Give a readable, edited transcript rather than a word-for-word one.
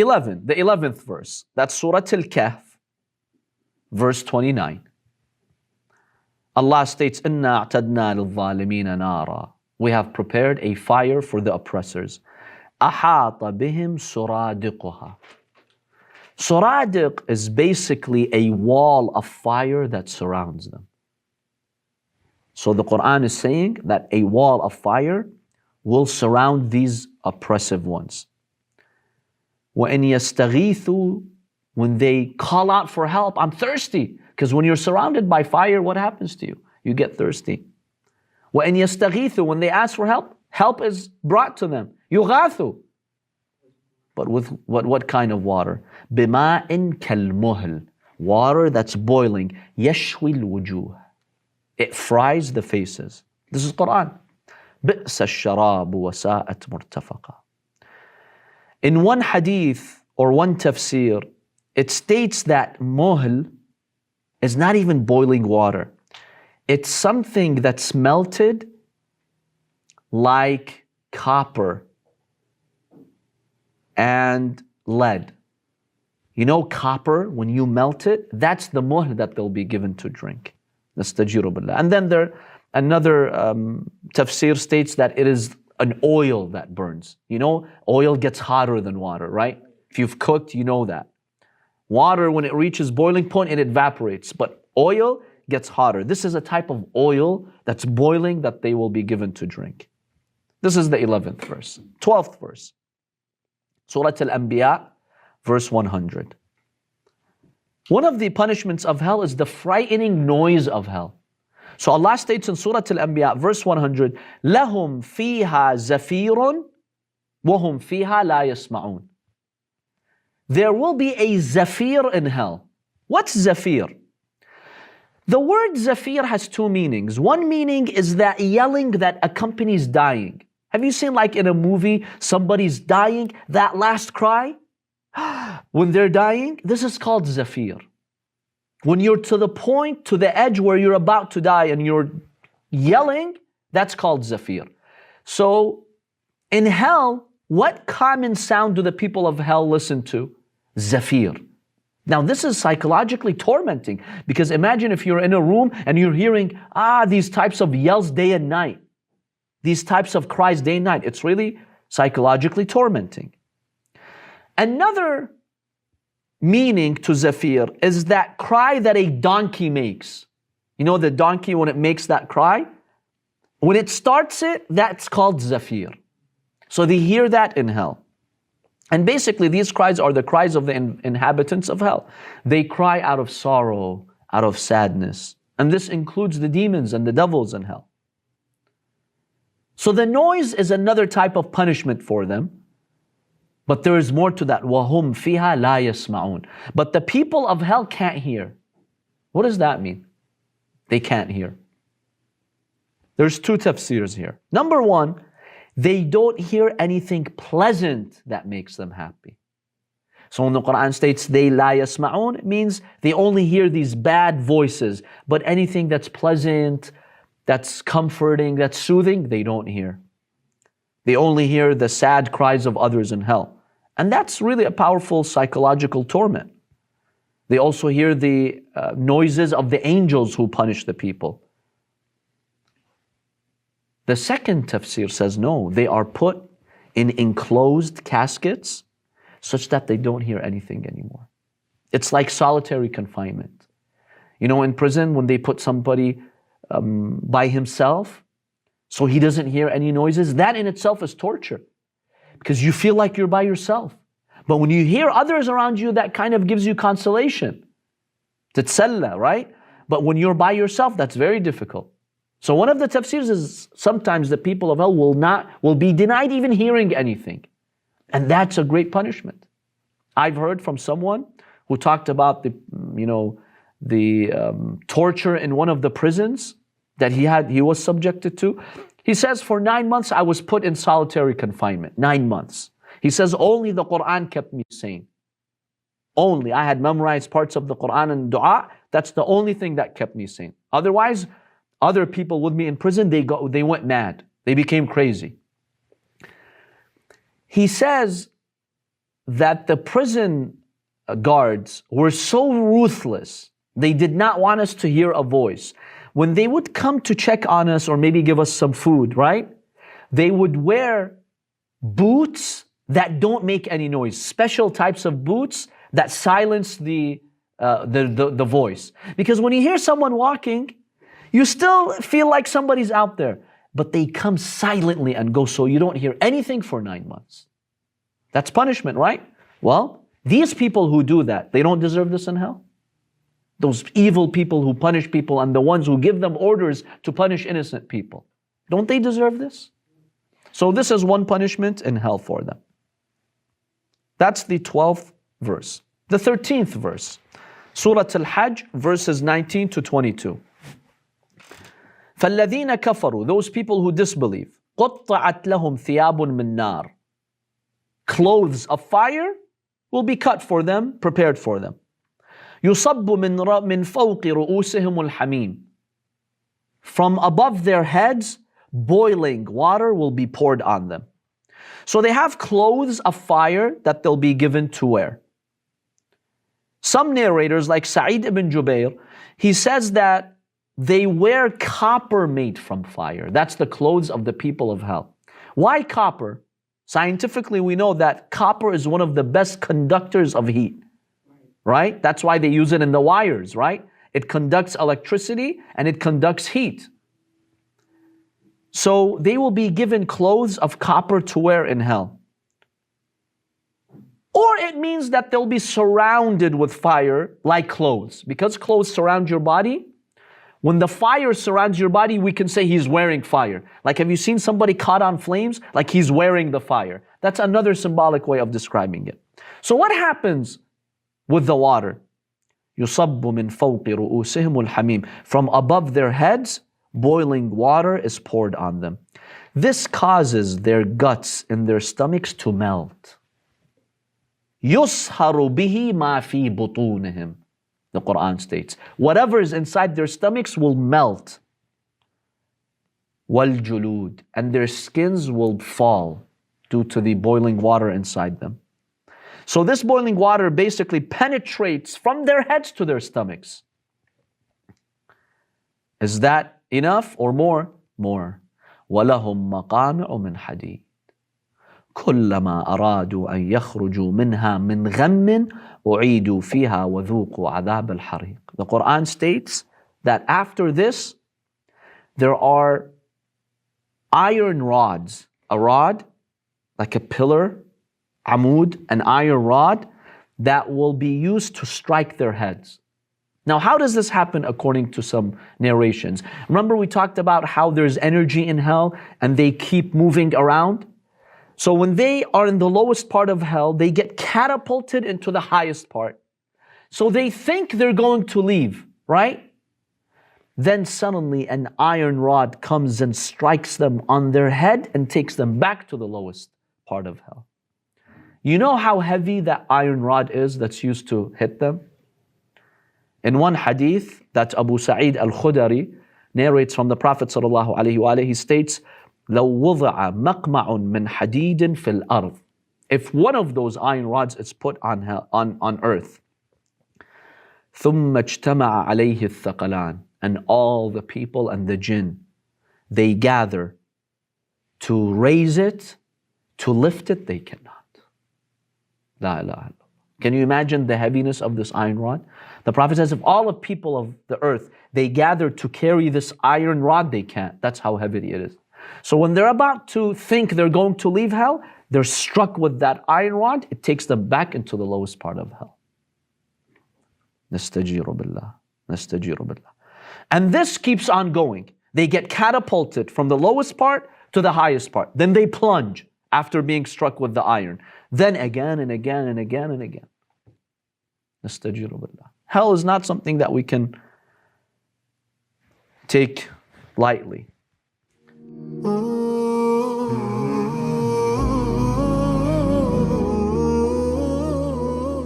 11, the 11th verse. That's Surah al-Kahf, verse 29. Allah states, إِنَّا أَعْتَدْنَا لِلظَّالِمِينَ نَارًا. We have prepared a fire for the oppressors. أَحَاطَ بِهِمْ سُرَادِقُهَا. Suradiq is basically a wall of fire that surrounds them. So the Quran is saying that a wall of fire will surround these oppressive ones. وَإِنْ يَسْتَغِيثُوا, when they call out for help, I'm thirsty. Because when you're surrounded by fire, what happens to you? You get thirsty. وَإِنْ يَسْتَغِيثُوا, when they ask for help, help is brought to them. يُغَاثُوا. But with what kind of water? بِمَاءٍ كَالْمُهْلِ, water that's boiling. يَشْوِي الْوُجُوهِ, it fries the faces. This is Quran. بِئْسَ الشَّرَابُ وَسَاءَتْ مُرْتَفَقًا. In one hadith or one tafsir, it states that muhl is not even boiling water. It's something that's melted like copper and lead. You know copper, when you melt it, that's the muhl that they'll be given to drink. Nastajiru billah. And then another tafsir states that it is an oil that burns. You know, oil gets hotter than water, right? If you've cooked, you know that. Water, when it reaches boiling point, it evaporates. But oil gets hotter. This is a type of oil that's boiling that they will be given to drink. This is the 11th verse. 12th verse. Surah al-Anbiya, verse 100. One of the punishments of hell is the frightening noise of hell. So Allah states in Surah al-Anbiya, verse 100, لَهُمْ فِيهَا زَفِيرٌ وَهُمْ فِيهَا لَا يَسْمَعُونَ. There will be a Zafir in hell. What's Zafir? The word Zafir has two meanings. One meaning is that yelling that accompanies dying. Have you seen, like in a movie, somebody's dying, that last cry? When they're dying, this is called Zafir. When you're to the point, to the edge where you're about to die and you're yelling, that's called Zafir. So in hell, what common sound do the people of hell listen to? Zafir. Now this is psychologically tormenting, because imagine if you're in a room and you're hearing these types of yells day and night, these types of cries day and night. It's really psychologically tormenting. Another meaning to Zafir is that cry that a donkey makes. You know the donkey, when it makes that cry? When it starts it, that's called Zafir. So they hear that in hell. And basically these cries are the cries of the inhabitants of hell. They cry out of sorrow, out of sadness. And this includes the demons and the devils in hell. So the noise is another type of punishment for them. But there is more to that. وَهُمْ فِيهَا لَا يَسْمَعُونَ. But the people of hell can't hear. What does that mean? They can't hear. There's two tafsirs here. Number one, they don't hear anything pleasant that makes them happy. So when the Quran states they la yasma'un, it means they only hear these bad voices, but anything that's pleasant, that's comforting, that's soothing, they don't hear. They only hear the sad cries of others in hell. And that's really a powerful psychological torment. They also hear the noises of the angels who punish the people. The second tafsir says no, they are put in enclosed caskets such that they don't hear anything anymore. It's like solitary confinement. You know, in prison when they put somebody by himself so he doesn't hear any noises, that in itself is torture because you feel like you're by yourself. But when you hear others around you, that kind of gives you consolation. Titsalla, right? But when you're by yourself, that's very difficult. So one of the tafsirs is sometimes the people of hell will be denied even hearing anything. And that's a great punishment. I've heard from someone who talked about the torture in one of the prisons that he was subjected to. He says, for 9 months I was put in solitary confinement. 9 months. He says, only the Quran kept me sane. Only. I had memorized parts of the Quran and dua. That's the only thing that kept me sane. Otherwise, other people with me in prison, they went mad. They became crazy. He says, that the prison guards were so ruthless. They did not want us to hear a voice. When they would come to check on us or maybe give us some food, right? They would wear boots that don't make any noise. Special types of boots that silence the voice. Because when you hear someone walking, you still feel like somebody's out there. But they come silently and go so you don't hear anything for 9 months. That's punishment, right? Well, these people who do that, they don't deserve this in hell? Those evil people who punish people and the ones who give them orders to punish innocent people. Don't they deserve this? So this is one punishment in hell for them. That's the 12th verse. The 13th verse, Surah al-Hajj, verses 19 to 22. فَالَّذِينَ كَفَرُوا, those people who disbelieve, قُطَّعَتْ لَهُمْ ثِيَابٌ مِّن نَارٍ, clothes of fire will be cut for them, prepared for them. يُصَبُّ مِن فَوْقِ رُؤُوسِهِمُ الْحَمِيمُ, from above their heads, boiling water will be poured on them. So they have clothes of fire that they'll be given to wear. Some narrators, like Sayed ibn Jubair, he says that they wear copper made from fire. That's the clothes of the people of hell. Why copper? Scientifically, we know that copper is one of the best conductors of heat, right? That's why they use it in the wires, right? It conducts electricity and it conducts heat. So they will be given clothes of copper to wear in hell. Or it means that they'll be surrounded with fire like clothes. Because clothes surround your body, when the fire surrounds your body, we can say he's wearing fire. Like, have you seen somebody caught on flames? Like he's wearing the fire. That's another symbolic way of describing it. So what happens with the water? يُصَبُّ مِن فَوْقِ رُؤُوسِهِمُ الْحَمِيمُ, from above their heads, boiling water is poured on them. This causes their guts in their stomachs to melt. يُصْهَرُ بِهِ مَا فِي بُطُونِهِمْ, the Quran states. Whatever is inside their stomachs will melt. وَالْجُلُودِ, and their skins will fall due to the boiling water inside them. So this boiling water basically penetrates from their heads to their stomachs. Is that enough or more? More. وَلَهُمْ مَقَامِعُ مِنْ حَدِيدٍ كُلَّمَا أَرَادُوا أَنْ يَخْرُجُوا مِنْهَا مِنْ غَمٍّ أُعِيدُوا فِيهَا وَذُوقُوا عَذَابَ الْحَرِيقِ. The Quran states that after this, there are iron rods. A rod, like a pillar, amud, an iron rod, that will be used to strike their heads. Now, how does this happen according to some narrations? Remember we talked about how there's energy in hell and they keep moving around? So when they are in the lowest part of hell, they get catapulted into the highest part. So they think they're going to leave, right? Then suddenly an iron rod comes and strikes them on their head and takes them back to the lowest part of hell. You know how heavy that iron rod is that's used to hit them? In one hadith that Abu Sa'id al-Khudari narrates from the Prophet ﷺ, he states, لَوْ وُضَعَ مَقْمَعٌ مِّنْ حَدِيدٍ فِي الْأَرْضِ, if one of those iron rods is put on earth, ثُمَّ اجْتَمَعَ عَلَيْهِ الثَّقَلَانِ, and all the people and the jinn, they gather to raise it, to lift it, they cannot. La ilaha illallah. Can you imagine the heaviness of this iron rod? The Prophet says, if all the people of the earth, they gather to carry this iron rod, they can't. That's how heavy it is. So when they're about to think they're going to leave hell, they're struck with that iron rod, it takes them back into the lowest part of hell. Nastajiru billah. Nastajiru billah. And this keeps on going. They get catapulted from the lowest part to the highest part. Then they plunge after being struck with the iron. Then again and again and again and again. Nastajiru billah. Hell is not something that we can take lightly.